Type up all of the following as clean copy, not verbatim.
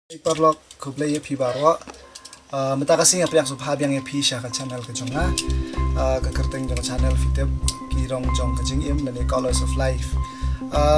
Iparlok kublai ya pi barwa mata kasih apa yang subhab yang ya pi syakal channel ke jonga ke kerteng jong channel fitep kirong jong ke jing im dan colors of life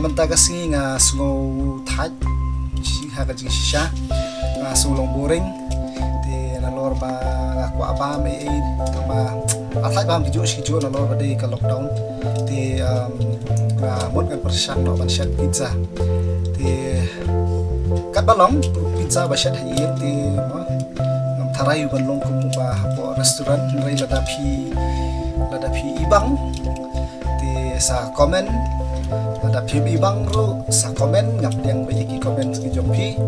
mata kasih nga sungo thaj si ha ke jing shisha nga sulong boring di nalor ba nga kwa ba me ma athaj ba kijo kijo nalor ba de ka lockdown di nga mot kan persang no ban shat pizza di kat balong pizza ba shat hayir di ngam tharai ban long kum ba hapo restaurant rai lada phi ibang di sa comment lada phi ibang ro sa comment ngap yang ba ki comment ki jom phi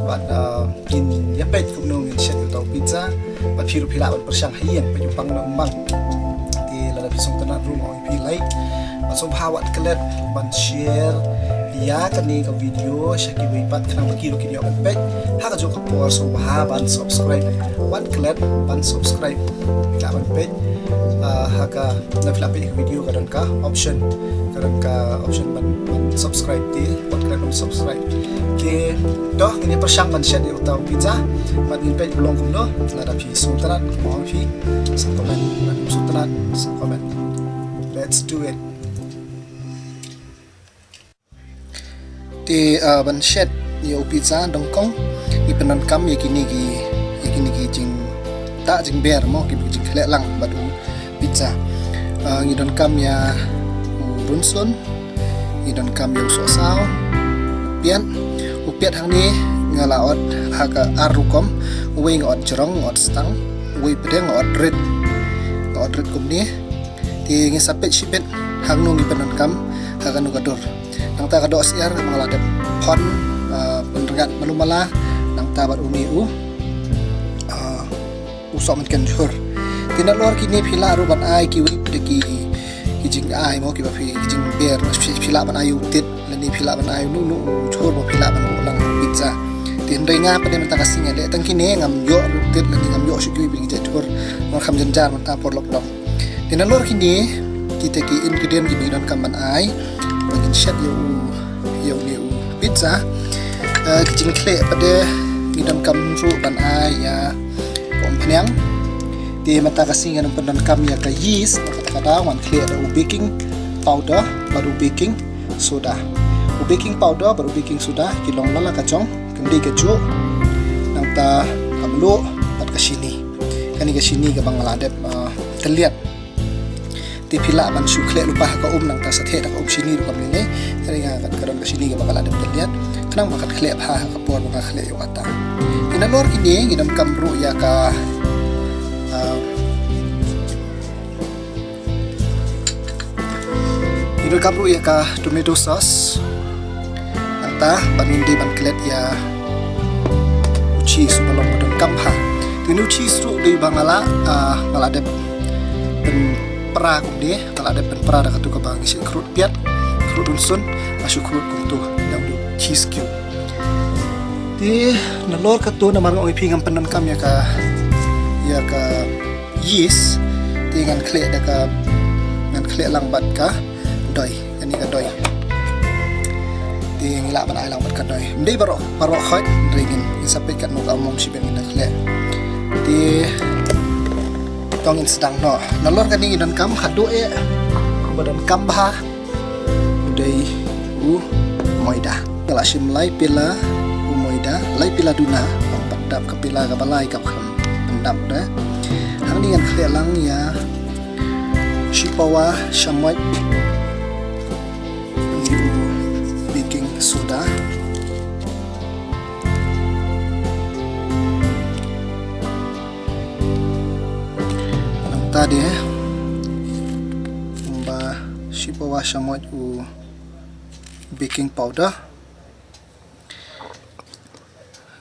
ban in ya pet kum no ngin shat tau pizza ba phi ru phila ban persang hayir pa jupang no mang di lada phi song tanat room oi phi like ban som hawat kelet ban share ya kani ka video syaki wipat kana bakiro kini on page haka jo ka por so ban subscribe wan klet ban subscribe ka ban page haka na fila page video karon ka option ban subscribe ti wan klet on subscribe ke doh ini persang ban share utau pizza ban in page belum kum do lada pi sultanat mo fi sa comment sultanat sa comment. Let's do it. Di ban shed yo pizza dongkong i penan kam ya kini gi jing ta jing ber mo ki jing khle lang badu pizza ngi don kam ya runsun ngi don kam yo so sao pian upiat hang ni ngalaot haka arukom we ngot jerong ngot stang we pedeng ngot red kum ni ti ngi sapet sipet hang nu ngi penan kam haka nu gador nang ta kado siar mengalade pon penrengat malumala nang ta bar uni usok men jur tina lor kini phila ru ban ai ki wi ki jing ai mo ki ba phi jing ber phila ban ayu tit lani phila ban ayu nu chur mo phila ban lang pizza tin renga pade men ta kasinga le tang kini ngam yo tit lani ngam yo shu ki bi je chur mo kham janjar man ta por lockdown tina lor kini kita ki ingredient ki bidan kam ban ai bagin shat yo pizza kijing kle pada ngidam kam ru ban ai ya kompanyang di mata kasing ngan pendan kam ya ka yeast kata wan kle ada baking powder baru baking soda baking powder baru baking soda kilong lala kacong kendi keju nang ta kamlo pat kasini kani kasini ka bang ladep terlihat ti phila ban sukhle lupa ka nang ta sathe ka sini ru kam ni kaya kan karon ka sini ka bakal ada terlihat kanang bakat khle ha ka por ka khle yo ata inalor kini ngidam kamru ya ka idul kamru ya ka tomato sauce anta banindi ban klet ya cheese balong badon kamha tinu cheese ru di bangala ngala de pra kum dia kalau ada pra da katu ka bang isi krut piat krut unsun masuk krut kum tu yang du cheese cube di nalor katu na marang ipi ngam penan kam ya ka yeast dengan kle da ka ngan kle lang bat ka doi yani ka doi di ngila ban ai lang bat ka doi ndai baro khoi ringin sampai kat no ka mong si ben na kle di tongin sedang no nalor kani dan kam khadu badan kam bah udai moida kala simlai pila moida lai pila duna padap ka pila ka balai ka pendap da hang dengan khlelang ya sipawa shamoy baking soda tadi mbah sipawa shamoy baking powder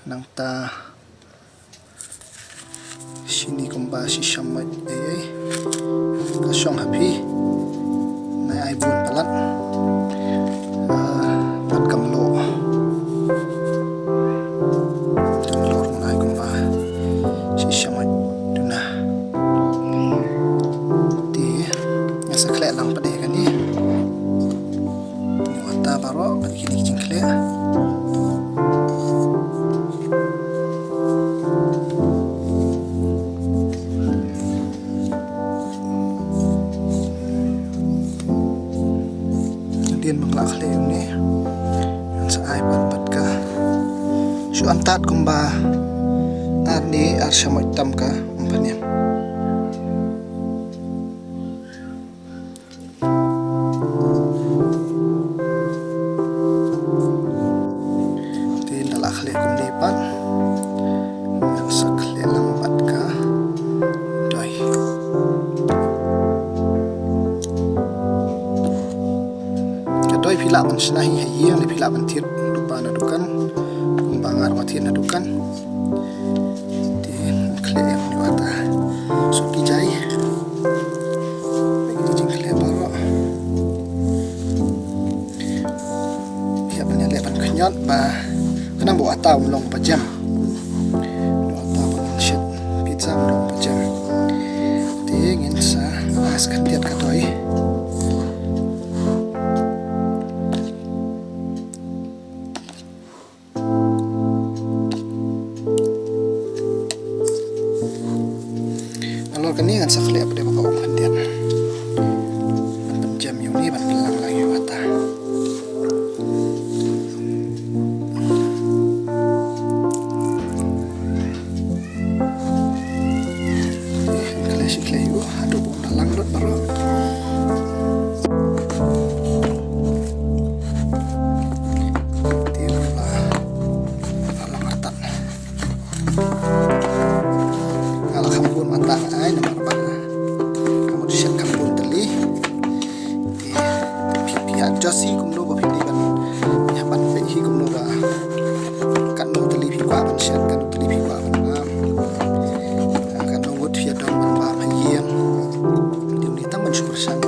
nang ta sini kumba si shamoy ka syong happy na ai bun palat pat kamlo nai kumba si shamoy duna sakle lang pada kan ni wata baro bagi ni jingkle antat kumba arni arshamoy tam ka umpanya. Di nalakli kum lipat sakli lambat ka doy. Doy pila man sinahi hayang ni pila man tir lupa na dukan kumbangar matin na dukan di kle ni wata so kijai bagi jing kle baro ya ban lepan kanyot ba kana bo ata long pajam ata ban shit pizza long pajam tingin sa as kan tiat ka doy. Kani kan sakli apa dia bawa pendian jam yang ni ban pelang lagi wata klasik lagi aduh bung dalang rot baru tiaplah alang artan kalau kampun mata ay naman ba kamu siya kampun tali di pihak josi kumno ba hindi kan yaman pehi kumno ba kan no tali pihak ban siya kan tali pihak ban kan no wot pihak dong ban ba hayang di unita man syukursan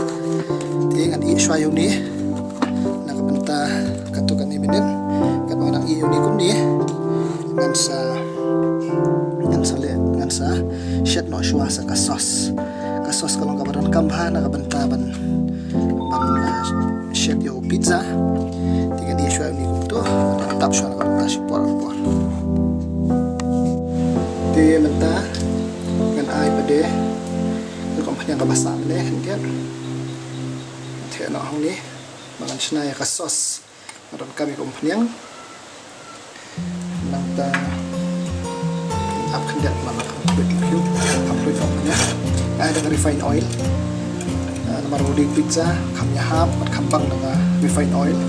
di kan i swayo ni nakabanta katukan ni binin kan orang iyo ni kumni ngan sa shet no shwa sa kasos kalau kabaran kambha na kabanta ban shet yo pizza tiga di shwa ni kumto tap shwa na kabanta shi por di menta kan ai pade ko kompanya kabasa le hendian the no hong ni mangan shna ya kasos maron kami kompanyang nangta up kendak mana barbecue upload filmnya ada refined oil nomor rudi pizza kamnya hap kambang dengan refined oil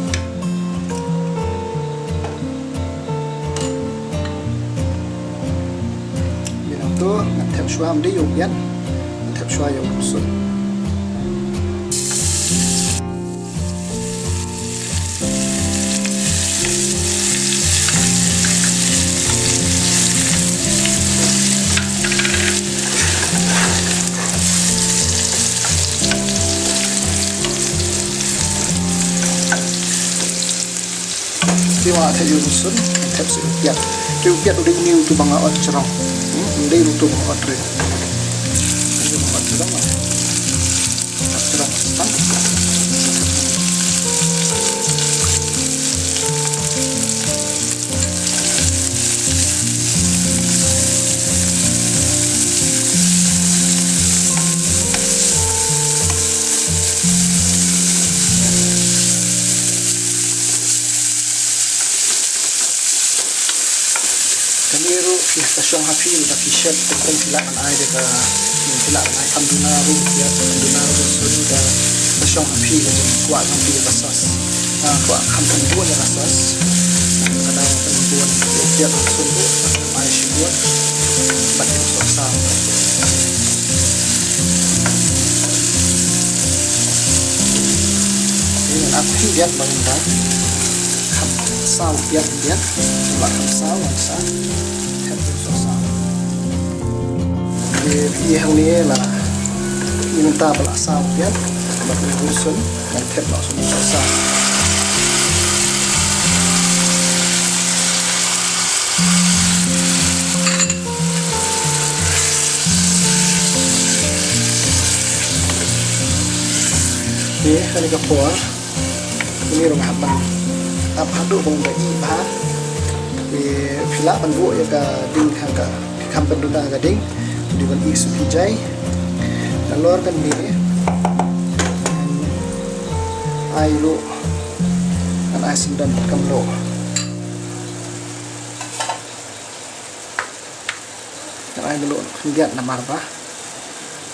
minum tu ngantep suam dia yung yan ngantep suam yung rusun tiwa theo rusun theo sự piat tiêu piat udah kuni tu bangga on cerong udah untuk on tre on cerong lah cerong stang kaniru stasyon hapi udah kishat tentang silakan ay deka silakan ay kamdunaru ya kamdunaru sudah stasyon hapi jadi kuat hapi kasas kuat kampung buat ya kasas kadang buat dia sundu ay sibuat batin soksa ini aku lihat bangda sao biar coba sao sa di yang ni lah minta pala sao biar buat urusan dan tep langsung sa ni kali kapor ini rumah abang hadu bong bai ba pila ban bu ya ka ding ka kam penduna ga ding di ban isu hijai dalor kan ni ai lo kan ai sendan kam lo ai melu lihat nama apa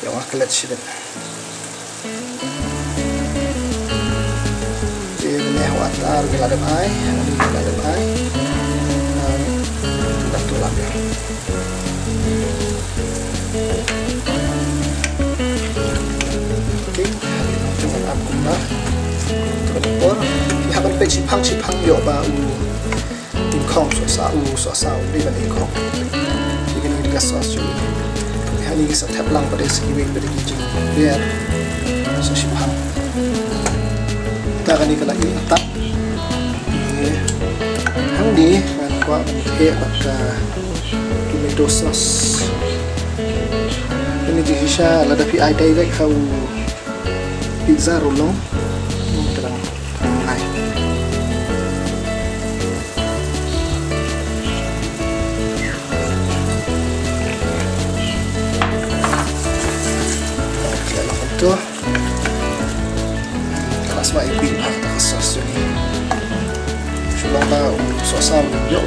yang kelet sidet ini watar geladap ai ini geladap ai dah tulang ya oke jangan aku lah terpor pihak berpek sipang yo ba tim kong so sa di ban kong ini digas sos ju hal ini sa tap lang pada segi wing pada kijing biar so sipang ta kan ikala ini tak hang di ban kwa he baka tomato sauce ini dihisha lada pi ai dai dai kau pizza rolong terang ngai itu kelas mai bin harta khasas ini sulong ba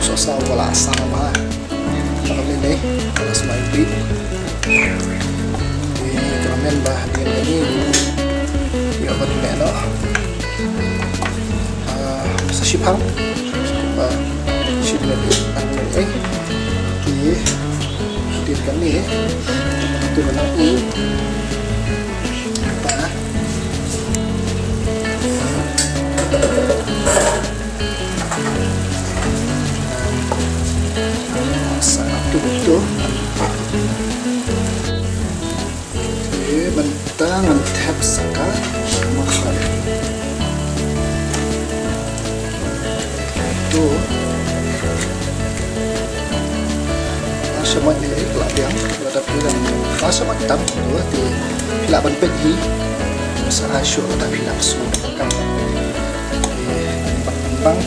sosau wala sama kalau ini kelas mai bin ini keramen bah dengan ini ya baru nelo sa sipang ba sipang ini di kami itu benar sangat betul bentang tap saka makan itu sama ini pelatihan ada pilihan masa macam tu di pilihan pergi masa asyik ada pilihan semua kan bang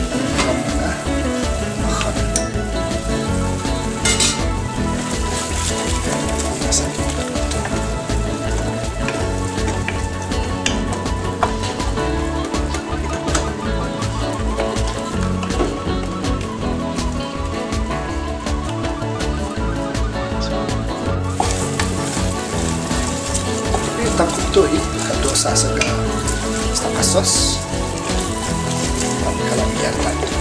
takut tu kado sasa ka setengah sos kalau biar lagi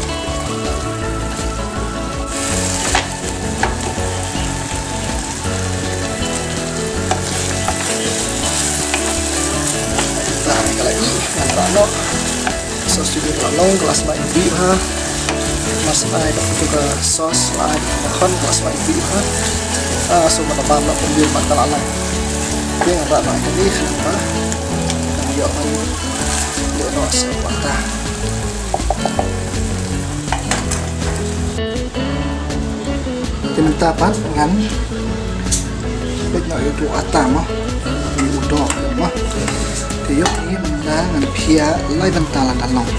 nah kalau lagi rano sos juga rano kelas main bi ha mas ai itu ke sos lain makan kelas main bi ha so menambah nak pembir makan alam yang rano ini apa yang yo no sepatah Timtapan ngan bet itu atam di udok mah tiok ini ngan pia lai bantalan dalong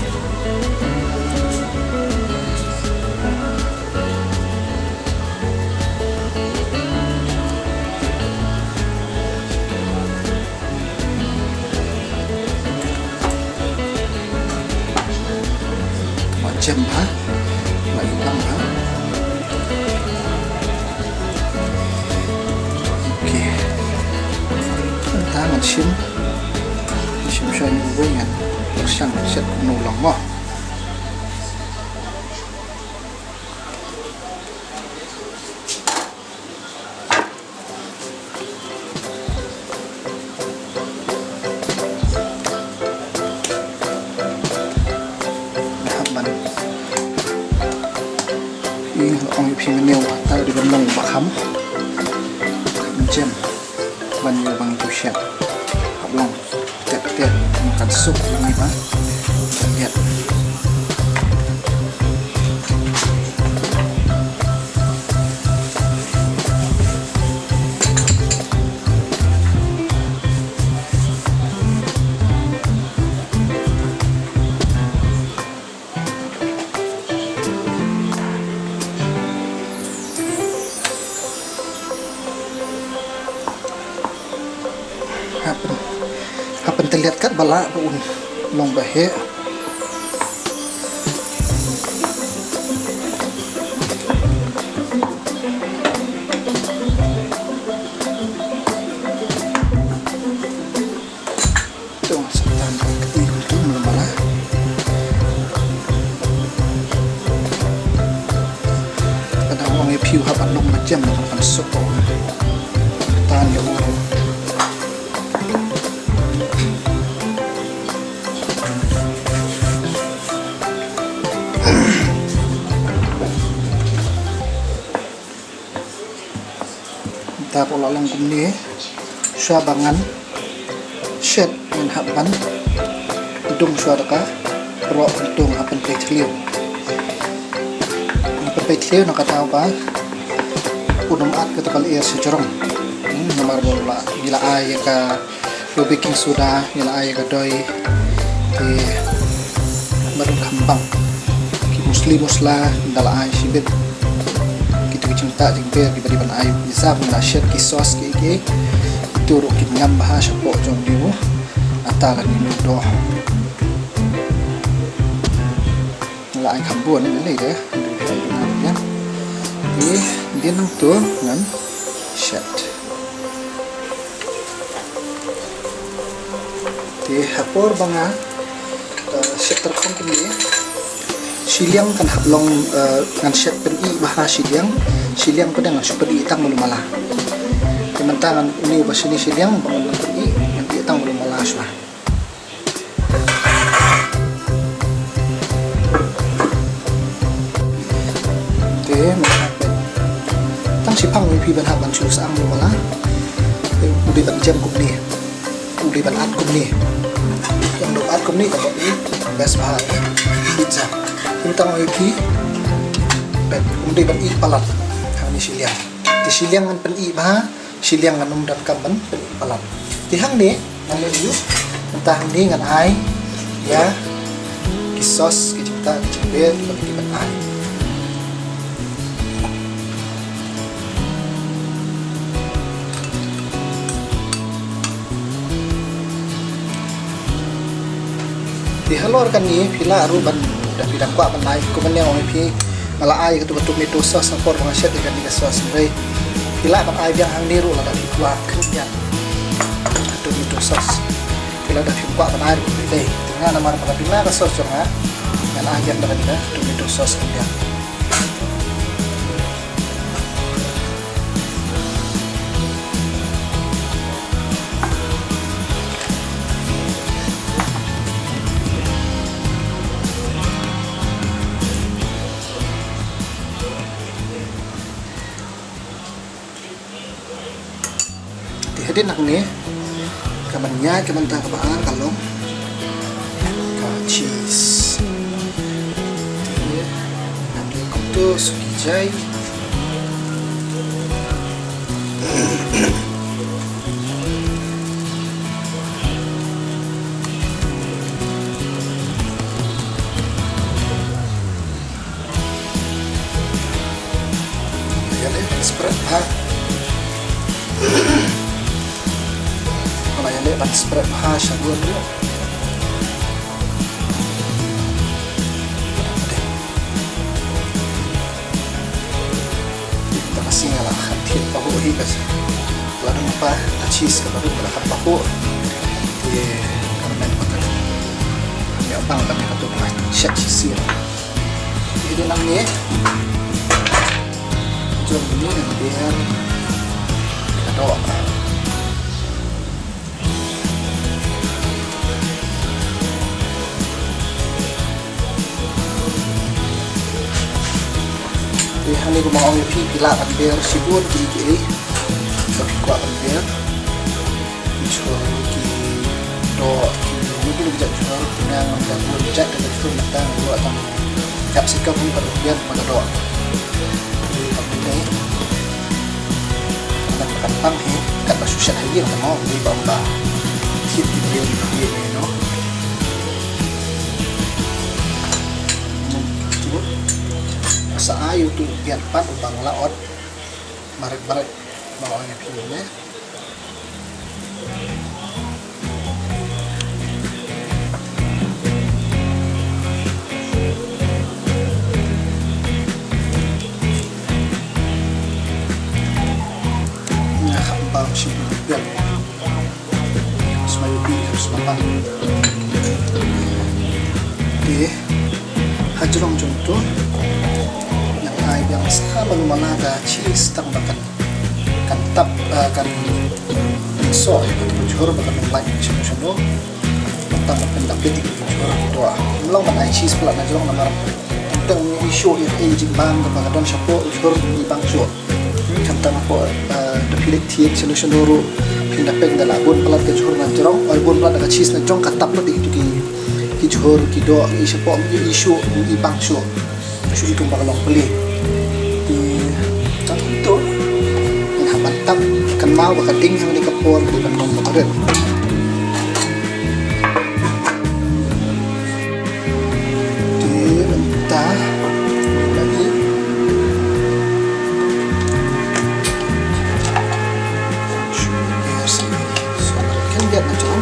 macam mai bang tangan sim saya dengan sang set nolong mo nahaban ini orang ping neu atau di bang bakam macam ban bang tu siap hablong tet makan sup ini mah lihat apa terlihat kat balak pun long bahaya tahan yung ulo. Tapos lalang kumni siya bangan shed ng hapan udong siya ka pero udong hapan petliw nakataw pa unong at katakal air si jorong namar bola bila ay ka baking soda bila ay ka doy marung kambang musla dala ay sibit cinta jengber di bariban ayu bisa mena shed ki sos ki turuk ki ngam bahasa po jong diwo atala ni do la ai khambon ni le de ya ni dia nang tu ngan shed di hapor banga shed terkong kini siliang kan hablong ngan shed peri bahasa siliang pedang super itang malumala kementangan ini bahasa ini siliang bangun peri nanti itang malumala swa te tang sipang pi ban haban chu sang malumala udi ban jam kumni udi ban at kumni yang do at kumni ka ni best bahasa pizza tentang pi bet udi ban i palat ni siliang ti siliang ngan pen i ba siliang ngan umdan kamban pen i palat ti hang ni ngan yu entah ni ngan ai ya kisos ki cinta ki cember bagi ban ai ti halor kan ni pila aruban dah bidang kwa ban ai ko ban yang pi malah ay ketuk mito sos sapor mga shed ikan ni sos bay pila kan ay biang hang niru lah dari kuat kerja ketuk mito sos pila dah kuat kan ay bay tinggal nama para pila ka sos cuma kan ay biang dari kita ketuk mito sos kerja jadi nak ni kamannya kamanta kabaan kalong ka cheese nanti kutu sukijay ya spread ha pan spread bahasa dua dulu kita kasih ngalah hati pahu hikas lalu apa cheese baru berapa pahu ye karena makan ya bang kami atau shed cheese ini namanya jom ini biar doa hani ko mga pi pila kan ber sibur ki tapi kuat kan ber so ki do mungkin bisa jual dengan dan project dan itu datang buat tang cap sikap pun perbian pada do tapi ni kan pang he kan susah lagi kan mau di bawah hit dia no sa ayo tu biar pan ubang laot maret bawahnya pilihnya ya hambang si biar semayu pi harus mapan di hajrong contoh yang sama lumana cheese tambahkan kan tap kan so jujur bakal like channel tambah pendapat di jujur doa long mana cheese pula na jong na tentang isu aging bang bakal don sapo jujur di bang so tentang po the pilih solution dulu pendapat dalam bun pelat jujur na jong bun pelat na cheese na jong katap pun di jujur kido isu di bang so isu itu bakal long beli di contoh mantap ikan mau bakal ding sama di kapur di kantong kemarin mentah lagi kan biar macam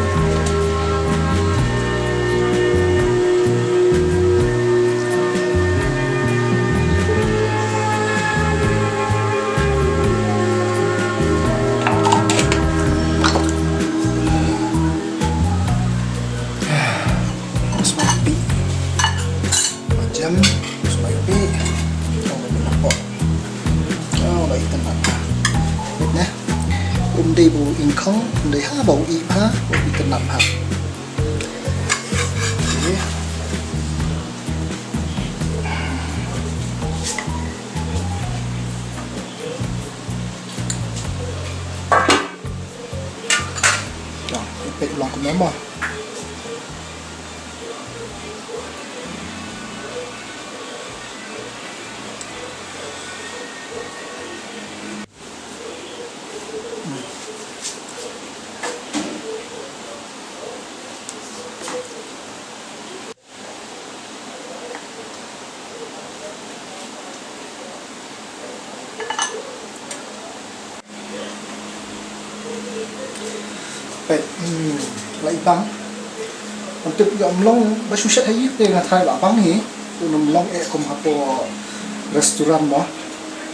jam supaya pi kalau nak kok kalau lagi tenang nah đi bù in không để ha bầu y ha bầu y tenang ha rồiเป็ดลองกับน้ำมาเป็ดไหลบังมันตึกยอมลงบะชุเชตให้ยิบเองอะไทยหลังบังนี้อุนมลงเอกมฮับปอรีสอร์ทมั้ง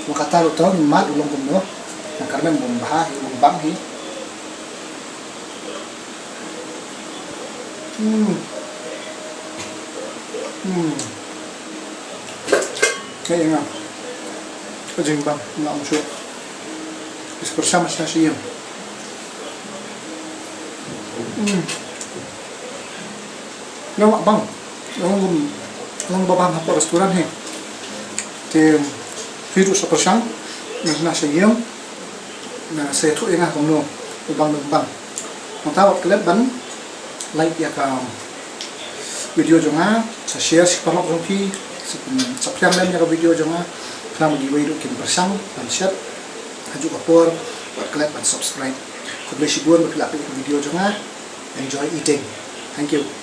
มันกระต่ายรถเรามีมัดลงกันเนาะมันการเป็นมุมบ้ามุมบังนี้kayak yang kejeng bang nggak musuh bersama stasiun nggak bang lang babang apa restoran he thì virus super sang na stasiun na saya tu enggak kamu bang mau tahu klip ban like ya ka video jonga sa share si palok rompi subscribe dan ya video jonga kana giveaway do kin bersang dan share haju kapor buat klip dan subscribe ko beli sibuan berkelap video jonga enjoy eating thank you